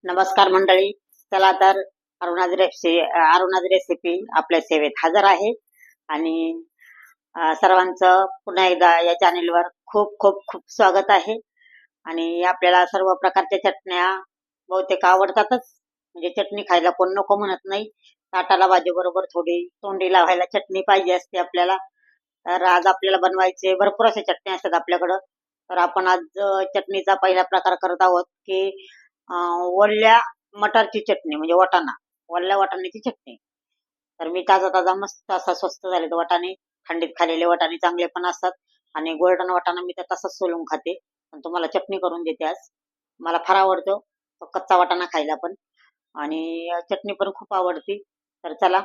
नमस्कार मंडळी. चला तर अरुणाज रेसिपी आपल्या सेवेत हजर आहे आणि सर्वांचं पुन्हा एकदा या चॅनेलवर खूप खूप खूप स्वागत आहे. आणि आपल्याला सर्व प्रकारच्या चटण्या बहुतेक आवडतातच. म्हणजे चटणी खायला कोण नको म्हणत नाही. ताटाला भाजी बरोबर थोडी तोंडी लावायला चटणी पाहिजे असते आपल्याला. तर आज आपल्याला बनवायचे भरपूर असे चटणी असतात आपल्याकडं. तर आपण आज चटणीचा पहिला प्रकार करत आहोत की ओल्या मटारची चटणी म्हणजे वाटाणा, ओल्या वाटाण्याची चटणी. तर मी ताजा ताजा मस्त असा स्वस्त झाले वाटाणे, थंडीत खाल्लेले वाटाणे चांगले पण असतात. आणि गोल्डन वाटाणा मी तर तसाच सोलून खाते, पण तुम्हाला चटणी करून देते आज. मला फार आवडतो तो कच्चा वाटाणा खायला पण, आणि चटणी पण खूप आवडती. तर चला,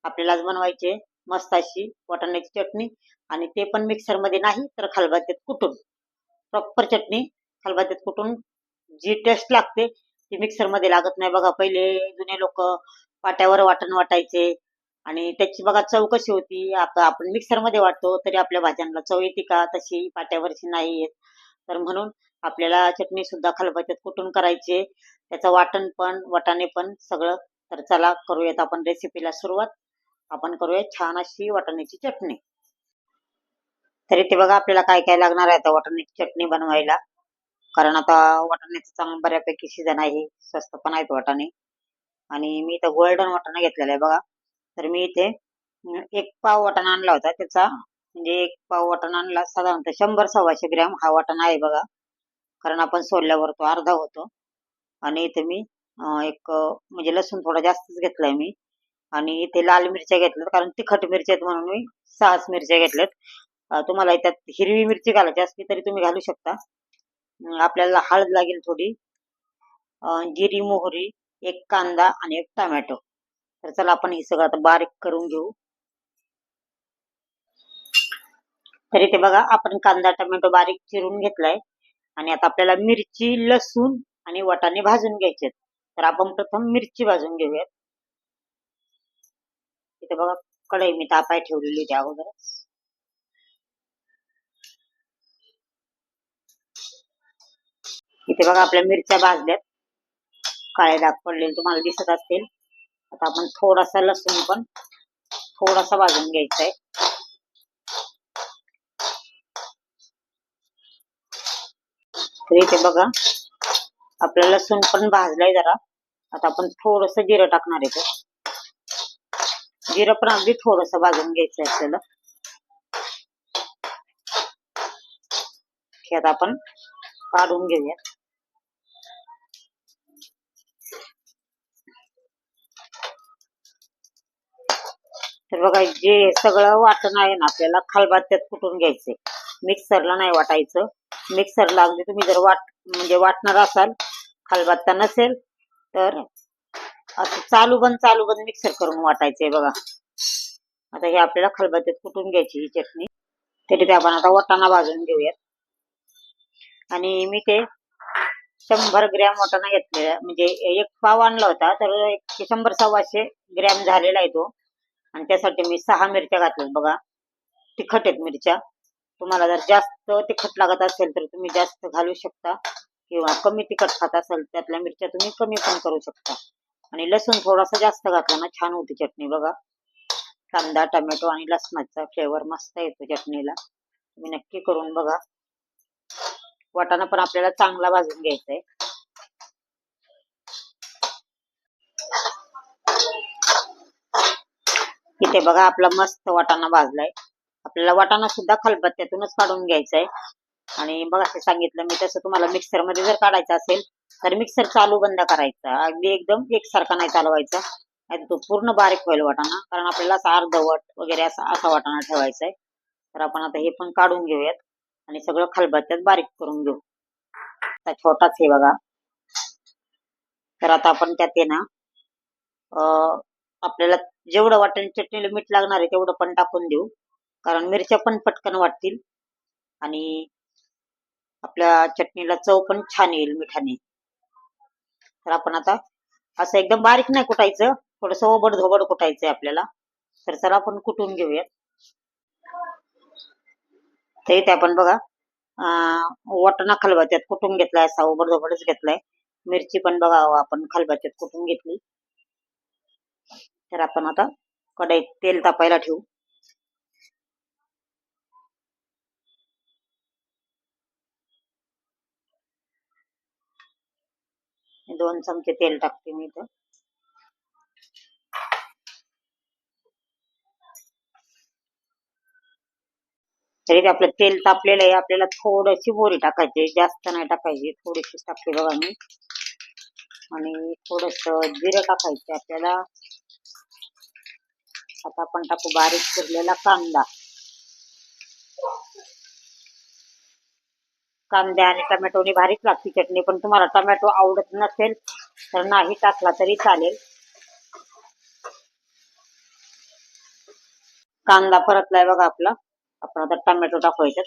आपल्याला आज बनवायची मस्त अशी वाटाण्याची चटणी, आणि ते पण मिक्सर मध्ये नाही तर खलबत्त्यात कुटून. प्रॉपर चटणी खलबत्त्यात कुटून जी टेस्ट लागते ती मिक्सर मध्ये लागत नाही बघा. पहिले जुने लोक पाट्यावर वाटण वाटायचे, आणि त्याची बघा चव कशी होती. आता आपण मिक्सर मध्ये वाटतो तरी आपल्या भाज्यांना चव येते का, तशी पाट्यावरची नाही येत. तर म्हणून आपल्याला चटणी सुद्धा खलबत्त्यात कुटून करायची, त्याचं वाटण पण वाटाणे पण सगळं. तर चला करूयात आपण रेसिपीला सुरुवात. आपण करूया छान अशी वाटाण्याची चटणी. तरी ते बघा आपल्याला काय काय लागणार आहे आता वाटाण्याची चटणी बनवायला. कारण आता वाटाण्याचं चांगलं बऱ्यापैकी सीजन आहे, स्वस्त पण आहेत वाटाणे. आणि मी इथं गोल्डन वाटाणा घेतलेला आहे बघा. तर मी इथे एक पाव वाटाणा आणला होता. त्याचा म्हणजे एक पाव वाटाणा आणला, साधारणतः 100-125 ग्रॅम हा वाटाणा आहे बघा. कारण आपण सोलल्यावर तो अर्धा होतो. आणि इथे मी म्हणजे लसूण थोडा जास्तच घेतलाय मी. आणि इथे लाल मिरच्या घेतल्यात, कारण तिखट मिरच्या आहेत म्हणून मी 6 मिरच्या घेतल्यात. तुम्हाला त्यात हिरवी मिरची घालायची असली तरी तुम्ही घालू शकता. आपल्याला हळद लागेल थोडी, जिरी मोहरी, एक कांदा आणि एक टोमॅटो. तर चला आपण हे सगळं आता बारीक करून घेऊ. तरी ते बघा आपण कांदा टोमॅटो बारीक चिरून घेतलाय. आणि आता आपल्याला मिरची, लसूण आणि वाटाणे भाजून घ्यायचे. तर आपण प्रथम मिरची भाजून घेऊयात. इथे बघा कढई मी तापाय ठेवलेली होती अगोदर. इथे बघा आपल्या मिरच्या भाजल्यात, काळे डाग पडलेले तुम्हाला दिसत असतील. आता आपण थोडासा लसूण पण थोडासा भाजून घ्यायचा आहे. तर इथे बघा आपलं लसूण पण भाजलाय जरा. आता आपण थोडस जिरं टाकणार आहे. जिरं पण अगदी थोडस भाजून घ्यायचं आहे आपल्याला. हे आता आपण काढून घेऊया. तर बघा जे सगळं वाटण आहे ना आपल्याला खलबत्त्यात कुटून घ्यायचे, मिक्सरला नाही वाटायचं. मिक्सरला अगदी तुम्ही जर म्हणजे वाटणार असाल, खलबत्ता नसेल तर असं चालू बंद मिक्सर करून वाटायचंय बघा. आता हे आपल्याला खलबत्त्यात कुटून घ्यायची ही चटणी. तरी ते आपण आता वाटाणा भाजून घेऊयात. आणि मी ते 100 ग्रॅम वाटाणा घेतलेला, म्हणजे एक पाव आणला होता, तर 100-125 ग्रॅम झालेला आहे तो. आणि त्यासाठी मी 6 मिरच्या घातल्यात बघा. तिखट आहेत मिरच्या. तुम्हाला जर जास्त तिखट लागत असेल तर तुम्ही जास्त घालू शकता, किंवा कमी तिखट खात असेल त्यातल्या मिरच्या तुम्ही कमी पण करू शकता. आणि लसूण थोडासा जास्त घातला ना छान होती चटणी बघा. कांदा टोमॅटो आणि लसणाचा फ्लेवर मस्त येतो चटणीला. तुम्ही नक्की करून बघा. वाटाणा पण आपल्याला चांगला भाजून घ्यायचा आहे. इथे बघा आपला मस्त वाटाणा भाजलाय. आपल्याला वाटाणा सुद्धा खलबत्त्यातूनच काढून घ्यायचा आहे. आणि बघा ते सांगितलं मी तसं, तुम्हाला मिक्सर मध्ये जर काढायचं असेल तर मिक्सर चालू बंद करायचा, अगदी एकदम एकसारखा नाही चालवायचा, नाही तो पूर्ण बारीक होईल वाटाणा. कारण आपल्याला असा अर्धवट वगैरे असा असा वाटाणा ठेवायचा आहे. तर आपण आता हे पण काढून घेऊयात आणि सगळं खलबत्त्यात बारीक करून घेऊ. आता छोटाच हे बघा. तर आता आपण त्यात आहे ना आपल्याला जेवढं वाटण चटणीला मीठ लागणार आहे तेवढं पण टाकून देऊ, कारण मिरच्या पण पटकन वाटतील आणि आपल्या चटणीला चव पण छान येईल मिठाने. तर आपण आता असं एकदम बारीक नाही कुटायचं, थोडस ओबड धोबड कुटायचंय आपल्याला. तर चला आपण कुटून घेऊयात. तर इथे आपण बघा वाटाणा खलबत्त्यात कुटून घेतलाय, असा ओबड धोबडच घेतलाय. मिरची पण बघा आपण खलबत्त्यात कुटून घेतली. तर आपण आता कढईत तेल तापायला ठेवू. दोन चमचे तेल टाकते मी इथं. तरी आपलं तेल तापलेलं आहे. आपल्याला थोडीशी मोहरी टाकायची, जास्त नाही टाकायची, थोडीशी टाकते बघा मी. आणि थोडस जिरं टाकायचं आपल्याला. आता आपण टाकू बारीक चिरलेला कांदा. कांद्या आणि टमॅटोनी भारीच लागते चटणी, पण तुम्हाला टमॅटो आवडत नसेल तर नाही टाकला तरी चालेल. कांदा परतलाय बघा आपला. आपण आता टमॅटो टाकायचे.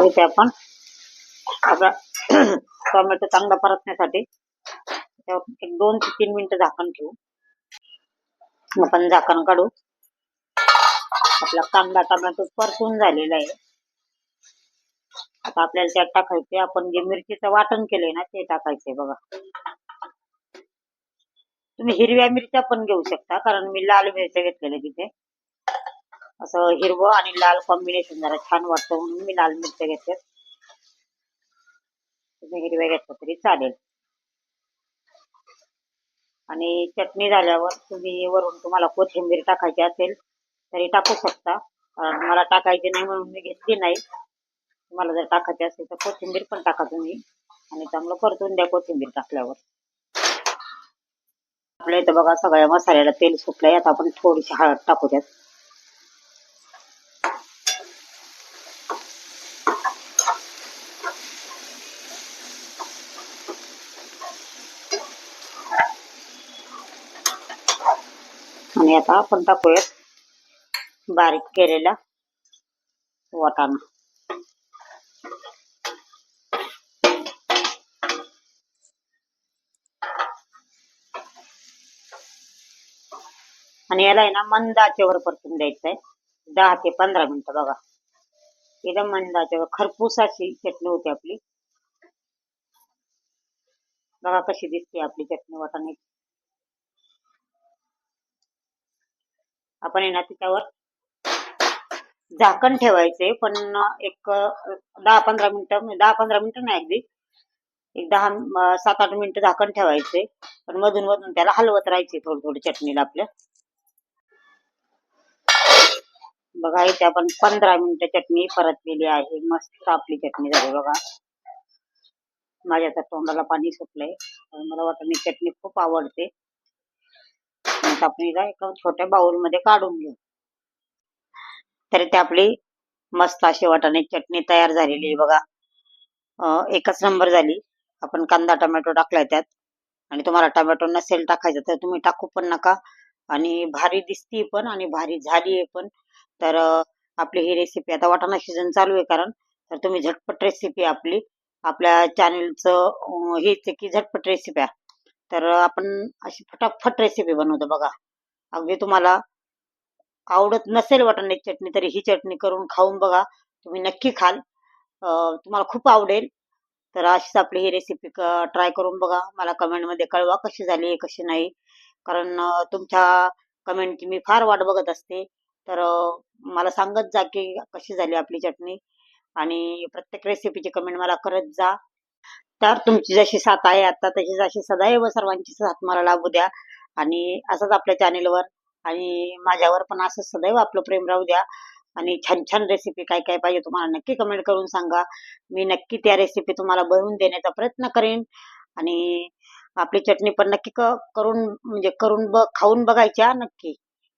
इथे आपण आपला टोमॅटो चांगला परतण्यासाठी एक 2 ते 3 मिनिटं झाकण ठेवू. आपण झाकण काढू. आपला कांदा टोमॅटो परतून झालेला आहे. आता आपल्याला त्यात टाकायचे आपण जे मिरचीचं वाटण केलंय ना ते टाकायचंय बघा. तुम्ही हिरव्या मिरच्या पण घेऊ शकता, कारण मी लाल मिरच्या घेतलेल्या तिथे. असं हिरवं आणि लाल कॉम्बिनेशन जरा छान वाटतं म्हणून मी लाल मिरच्या घेतल्या. तुम्ही हिरव्या घेतल्या तरी चालेल. आणि चटणी झाल्यावर तुम्ही वरून तुम्हाला कोथिंबीर टाकायची असेल तरी टाकू शकता. मला टाकायची नाही म्हणून मी घेतली नाही. तुम्हाला जर टाकायची असेल तर कोथिंबीर पण टाका तुम्ही, आणि चांगलं परतून द्या कोथिंबीर टाकल्यावर. आपल्या इथं बघा सगळ्या मसाल्याला तेल सुटलंय. आता आपण थोडीशी हळद टाकू द्यात. आणि आता आपण टाकूयात बारीक केलेला वाटाणा. आणि याला आहे ना मंद आचेवर परतून द्यायचं आहे 10 ते 15 मिनिटं बघा. एकदम मंद आचेवर खरपूस अशी चटणी होती आपली. बघा कशी दिसते आपली चटणी वाटाणे. आपण आहे ना त्याच्यावर झाकण ठेवायचे, पण एक 10-15 मिनिटं, 10-15 मिनिटं नाही, अगदी एक 7-8 मिनिटं झाकण ठेवायचे. पण मधून मधून त्याला हलवत राहायचे थोडी थोडी चटणीला आपल्या. बघा इथे आपण 15 मिनिटं चटणी परतलेली आहे. मस्त आपली चटणी झाली बघा. माझ्या तर तोंडाला पाणी सुटलंय. मला वाटाणे चटणी खूप आवडते. आता आपण हिला एका छोट्या बाउल मध्ये काढून घेऊ. तरी ते आपली मस्त अशी वाटाणे चटणी तयार झालेली आहे बघा. एकच नंबर झाली. आपण कांदा टोमॅटो टाकलाय त्यात, आणि तुम्हाला टोमॅटो नसेल टाकायचं तर तुम्ही टाकू पण नका. आणि भारी दिसती पण आणि भारी झाली आहे पण. तर आपली ही रेसिपी आता वाटाणा सीझन चालू आहे, कारण तर तुम्ही झटपट रेसिपी आपली आपल्या चॅनलचं हेच आहे की झटपट रेसिप्या. तर आपण अशी फटाफट रेसिपी बनवतो बघा. अगदी तुम्हाला आवडत नसेल वाटाण्याची चटणी तरी ही चटणी करून खाऊन बघा, तुम्ही नक्की खाल. तुम्हाला खूप आवडेल. तर अशीच आपली ही रेसिपी ट्राय करून बघा. मला कमेंटमध्ये कळवा कशी झाली कशी नाही, कारण तुमच्या कमेंटची मी फार वाट बघत असते. तर मला सांगत जा की कशी झाली आपली चटणी, आणि प्रत्येक रेसिपीची कमेंट मला करत जा. तर तुमची जशी साथ आहे आता तशीच अशी सदैव सर्वांची साथ मला लाभू द्या. आणि असंच आपल्या चॅनेलवर आणि माझ्यावर पण असं सदैव आपलं प्रेम राहू द्या. आणि छान छान रेसिपी काय काय पाहिजे तुम्हाला नक्की कमेंट करून सांगा. मी नक्की त्या रेसिपी तुम्हाला बनवून देण्याचा प्रयत्न करेन. आणि आपली चटणी पण नक्की करून म्हणजे खाऊन बघायच्या नक्की,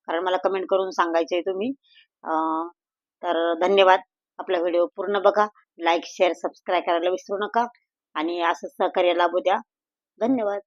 कारण मला कमेंट करून सांगायचंय तुम्ही. तर धन्यवाद. आपला व्हिडिओ पूर्ण बघा. लाईक शेअर सबस्क्राईब करायला विसरू नका. आणि असं सहकार्य लाभू द्या. धन्यवाद.